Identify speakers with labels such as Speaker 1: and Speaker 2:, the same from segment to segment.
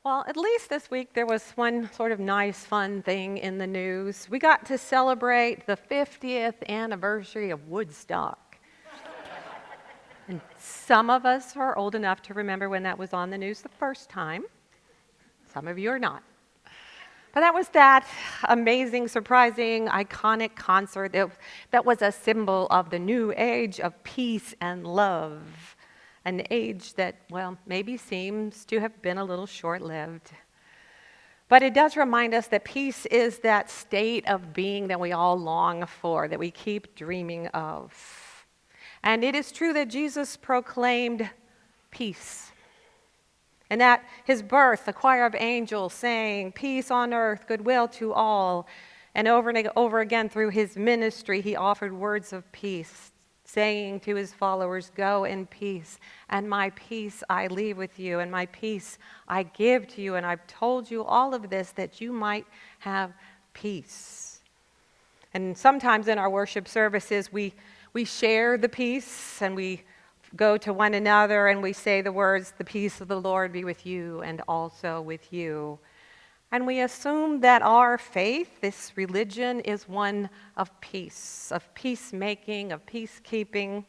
Speaker 1: Well, at least this week there was one sort of nice, fun thing in the news. We got to celebrate the 50th anniversary of Woodstock. And some of us are old enough to remember when that was on the news the first time. Some of you are not. But that was that amazing, surprising, iconic concert that was a symbol of the new age of peace and love. An age that, well, maybe seems to have been a little short-lived. But it does remind us that peace is that state of being that we all long for, that we keep dreaming of. And it is true that Jesus proclaimed peace. And at his birth, the choir of angels sang, "Peace on earth, goodwill to all." And over again through his ministry, he offered words of peace, saying to his followers, "Go in peace, and my peace I leave with you, and my peace I give to you. And I've told you all of this that you might have peace." And sometimes in our worship services, we share the peace, and we go to one another, and we say the words, "The peace of the Lord be with you, and also with you." And we assume that our faith, this religion, is one of peace, of peacemaking, of peacekeeping.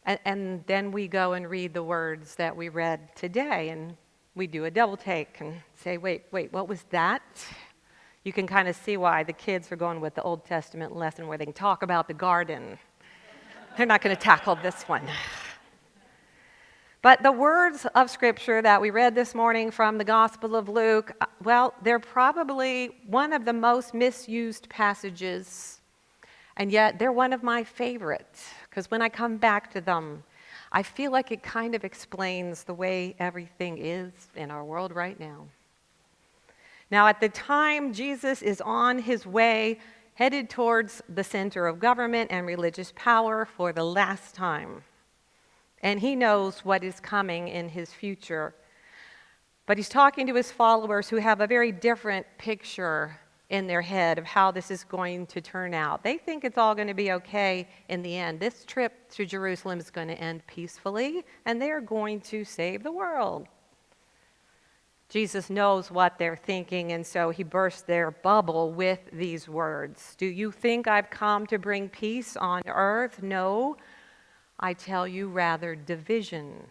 Speaker 1: And then we go and read the words that we read today, and we do a double take and say, wait, what was that? You can kind of see why the kids are going with the Old Testament lesson where they can talk about the garden. They're not going to tackle this one. But the words of Scripture that we read this morning from the Gospel of Luke, well, they're probably one of the most misused passages, and yet they're one of my favorites, because when I come back to them, I feel like it kind of explains the way everything is in our world right now. Now, at the time, Jesus is on his way, headed towards the center of government and religious power for the last time. And he knows what is coming in his future. But he's talking to his followers who have a very different picture in their head of how this is going to turn out. They think it's all going to be okay in the end. This trip to Jerusalem is going to end peacefully, and they're going to save the world. Jesus knows what they're thinking, and so he bursts their bubble with these words. "Do you think I've come to bring peace on earth? No. I tell you, rather, division.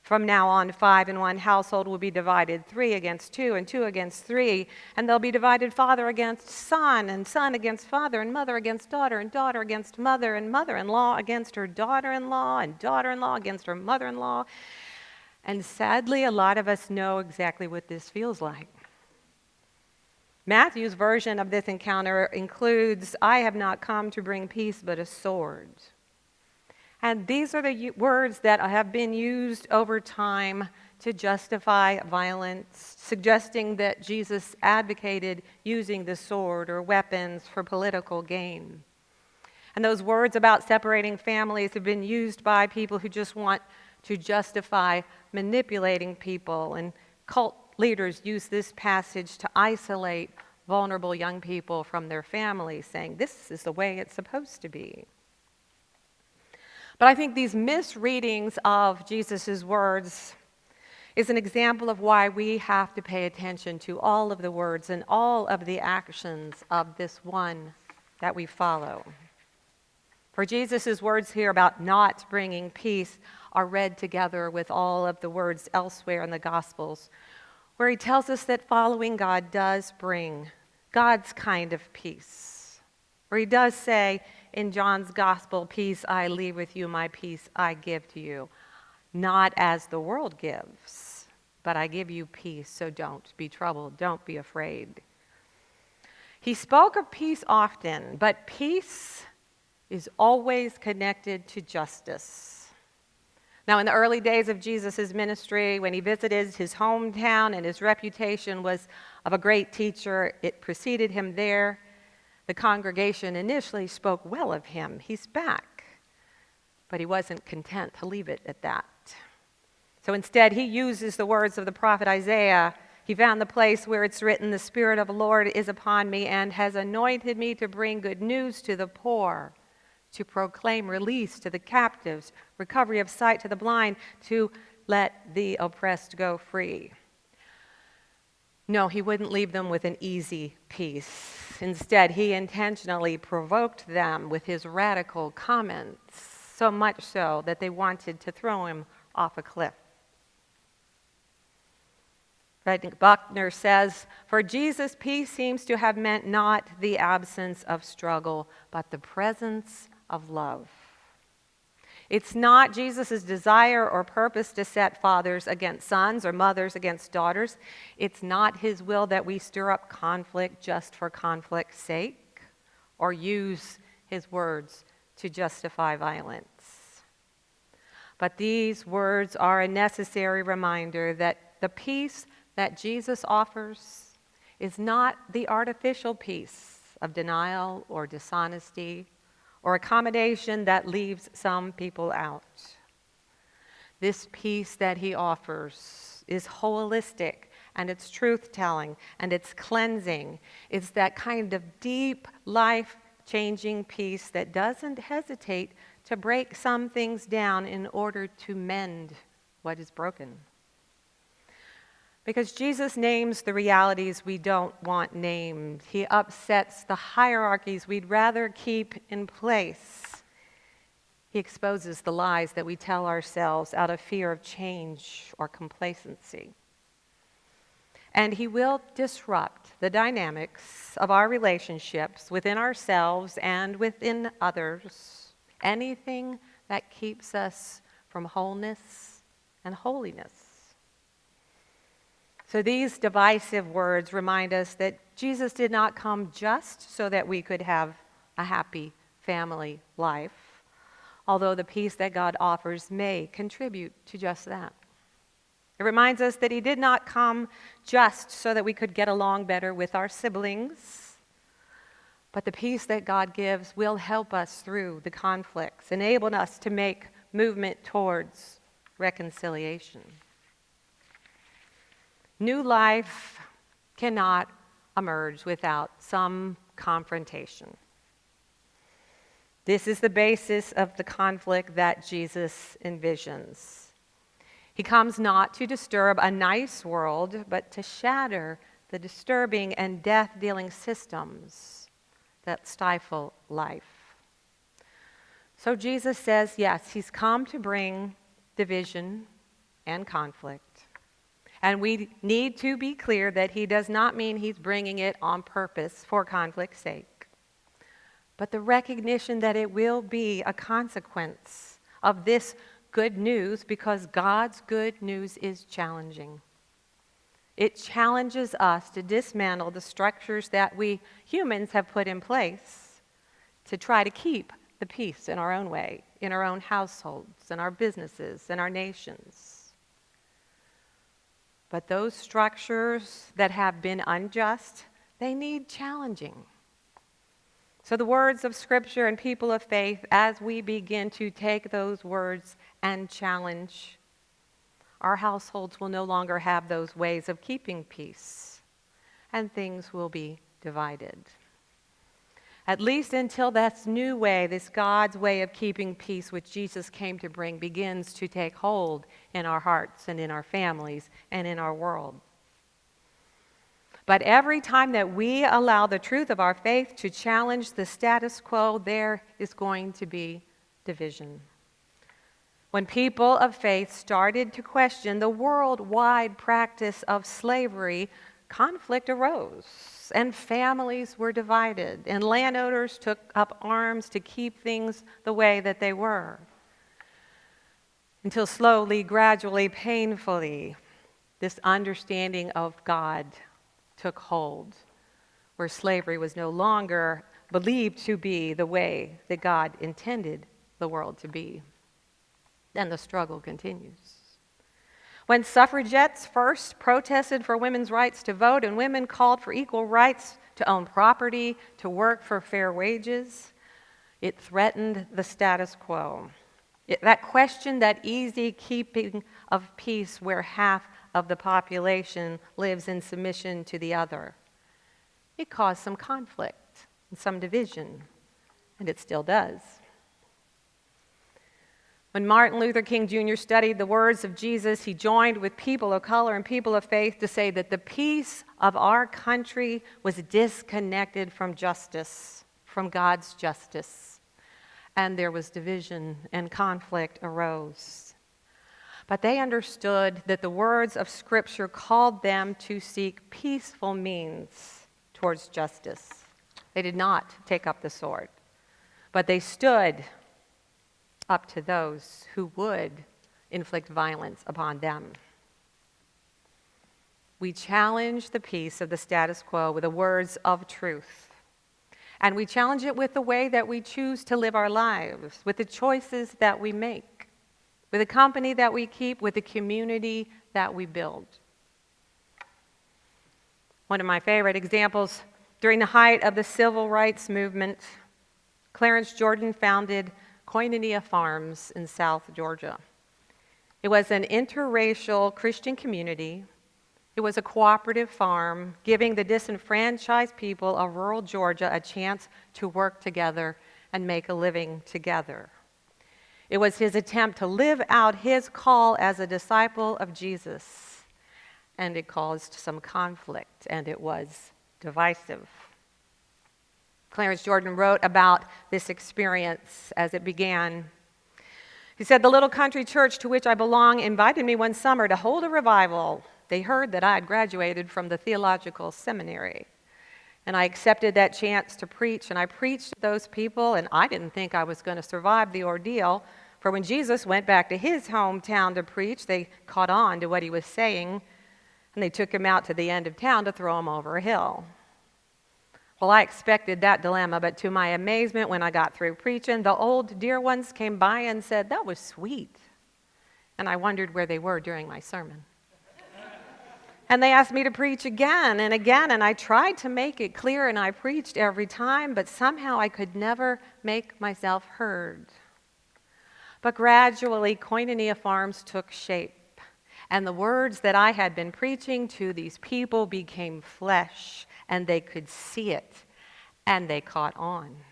Speaker 1: From now on, 5 in one household will be divided, 3 against 2, and 2 against 3. And they'll be divided father against son, and son against father, and mother against daughter, and daughter against mother, and mother-in-law against her daughter-in-law, and daughter-in-law against her mother-in-law." And sadly, a lot of us know exactly what this feels like. Matthew's version of this encounter includes, "I have not come to bring peace, but a sword." And these are the words that have been used over time to justify violence, suggesting that Jesus advocated using the sword or weapons for political gain. And those words about separating families have been used by people who just want to justify manipulating people. And cult leaders use this passage to isolate vulnerable young people from their families, saying this is the way it's supposed to be. But I think these misreadings of Jesus' words is an example of why we have to pay attention to all of the words and all of the actions of this one that we follow. For Jesus' words here about not bringing peace are read together with all of the words elsewhere in the Gospels, where he tells us that following God does bring God's kind of peace. Where he does say in John's Gospel, "Peace I leave with you, my peace I give to you. Not as the world gives, but I give you peace, so don't be troubled, don't be afraid." He spoke of peace often, but peace is always connected to justice. Now, in the early days of Jesus' ministry, when he visited his hometown and his reputation was of a great teacher, it preceded him there. The congregation initially spoke well of him. He's back. But he wasn't content to leave it at that. So instead, he uses the words of the prophet Isaiah. He found the place where it's written, "The Spirit of the Lord is upon me and has anointed me to bring good news to the poor, to proclaim release to the captives, recovery of sight to the blind, to let the oppressed go free." No, he wouldn't leave them with an easy peace. Instead, he intentionally provoked them with his radical comments, so much so that they wanted to throw him off a cliff. Frederick Buechner says, "For Jesus, peace seems to have meant not the absence of struggle, but the presence of love." It's not Jesus' desire or purpose to set fathers against sons or mothers against daughters. It's not his will that we stir up conflict just for conflict's sake or use his words to justify violence. But these words are a necessary reminder that the peace that Jesus offers is not the artificial peace of denial or dishonesty or accommodation that leaves some people out. This peace that he offers is holistic, and it's truth-telling, and it's cleansing. It's that kind of deep, life-changing peace that doesn't hesitate to break some things down in order to mend what is broken. Because Jesus names the realities we don't want named. He upsets the hierarchies we'd rather keep in place. He exposes the lies that we tell ourselves out of fear of change or complacency. And he will disrupt the dynamics of our relationships within ourselves and within others. Anything that keeps us from wholeness and holiness. So these divisive words remind us that Jesus did not come just so that we could have a happy family life, although the peace that God offers may contribute to just that. It reminds us that he did not come just so that we could get along better with our siblings, but the peace that God gives will help us through the conflicts, enable us to make movement towards reconciliation. New life cannot emerge without some confrontation. This is the basis of the conflict that Jesus envisions. He comes not to disturb a nice world, but to shatter the disturbing and death-dealing systems that stifle life. So Jesus says, yes, he's come to bring division and conflict. And we need to be clear that he does not mean he's bringing it on purpose for conflict's sake, but the recognition that it will be a consequence of this good news because God's good news is challenging. It challenges us to dismantle the structures that we humans have put in place to try to keep the peace in our own way, in our own households, in our businesses, in our nations. But those structures that have been unjust, they need challenging. So the words of Scripture and people of faith, as we begin to take those words and challenge, our households will no longer have those ways of keeping peace, and things will be divided. At least until this new way, this God's way of keeping peace, which Jesus came to bring, begins to take hold in our hearts and in our families and in our world. But every time that we allow the truth of our faith to challenge the status quo, there is going to be division. When people of faith started to question the worldwide practice of slavery, conflict arose. And families were divided, and landowners took up arms to keep things the way that they were. Until slowly, gradually, painfully, this understanding of God took hold, where slavery was no longer believed to be the way that God intended the world to be. Then the struggle continues. When suffragettes first protested for women's rights to vote and women called for equal rights to own property, to work for fair wages, it threatened the status quo. That question, that easy keeping of peace where half of the population lives in submission to the other, it caused some conflict and some division, and it still does. When Martin Luther King Jr. studied the words of Jesus, he joined with people of color and people of faith to say that the peace of our country was disconnected from justice, from God's justice. And there was division and conflict arose. But they understood that the words of Scripture called them to seek peaceful means towards justice. They did not take up the sword, but they stood up to those who would inflict violence upon them. We challenge the peace of the status quo with the words of truth. And we challenge it with the way that we choose to live our lives, with the choices that we make, with the company that we keep, with the community that we build. One of my favorite examples, during the height of the civil rights movement, Clarence Jordan founded Koinonia Farms in South Georgia. It was an interracial Christian community. It was a cooperative farm, giving the disenfranchised people of rural Georgia a chance to work together and make a living together. It was his attempt to live out his call as a disciple of Jesus, and it caused some conflict, and it was divisive. Clarence Jordan wrote about this experience as it began. He said, "The little country church to which I belong invited me one summer to hold a revival. They heard that I had graduated from the theological seminary, and I accepted that chance to preach, and I preached to those people, and I didn't think I was going to survive the ordeal, for when Jesus went back to his hometown to preach, they caught on to what he was saying, and they took him out to the end of town to throw him over a hill. Well, I expected that dilemma, but to my amazement, when I got through preaching, the old dear ones came by and said, 'That was sweet.' And I wondered where they were during my sermon. And they asked me to preach again, and I tried to make it clear, and I preached every time, but somehow I could never make myself heard. But gradually, Koinonia Farms took shape, and the words that I had been preaching to these people became flesh, and they could see it, and they caught on.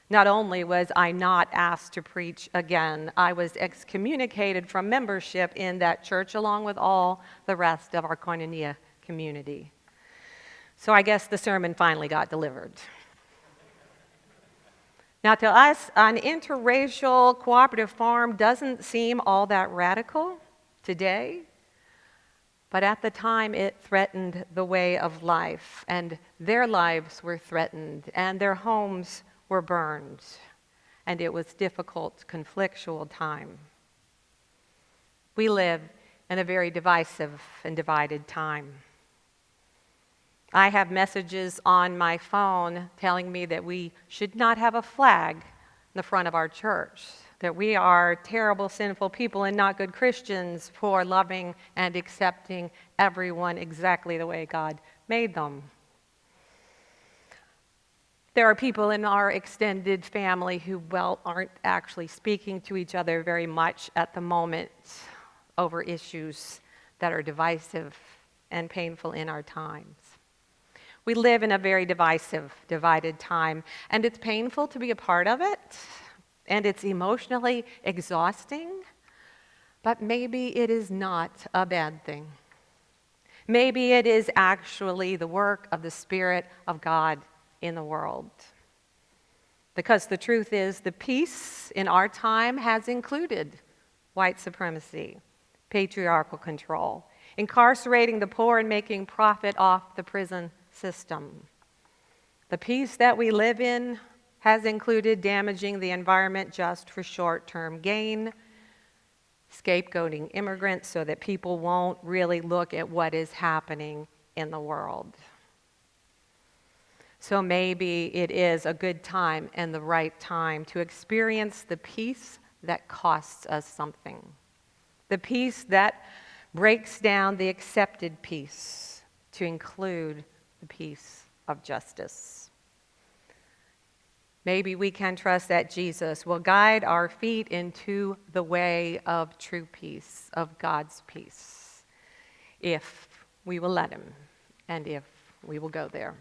Speaker 1: Not only was I not asked to preach again, I was excommunicated from membership in that church along with all the rest of our Koinonia community. So I guess the sermon finally got delivered. Now, to us, an interracial cooperative farm doesn't seem all that radical today, but at the time it threatened the way of life, and their lives were threatened, and their homes were burned, and it was difficult, conflictual time. We live in a very divisive and divided time. I have messages on my phone telling me that we should not have a flag in the front of our church, that we are terrible, sinful people and not good Christians for loving and accepting everyone exactly the way God made them. There are people in our extended family who, aren't actually speaking to each other very much at the moment over issues that are divisive and painful in our times. We live in a very divisive, divided time, and it's painful to be a part of it, and it's emotionally exhausting, but maybe it is not a bad thing. Maybe it is actually the work of the Spirit of God in the world. Because the truth is, the peace in our time has included white supremacy, patriarchal control, incarcerating the poor and making profit off the prison system. The peace that we live in has included damaging the environment just for short-term gain, scapegoating immigrants so that people won't really look at what is happening in the world. So maybe it is a good time and the right time to experience the peace that costs us something. The peace that breaks down the accepted peace to include the peace of justice. Maybe we can trust that Jesus will guide our feet into the way of true peace, of God's peace, if we will let him and if we will go there.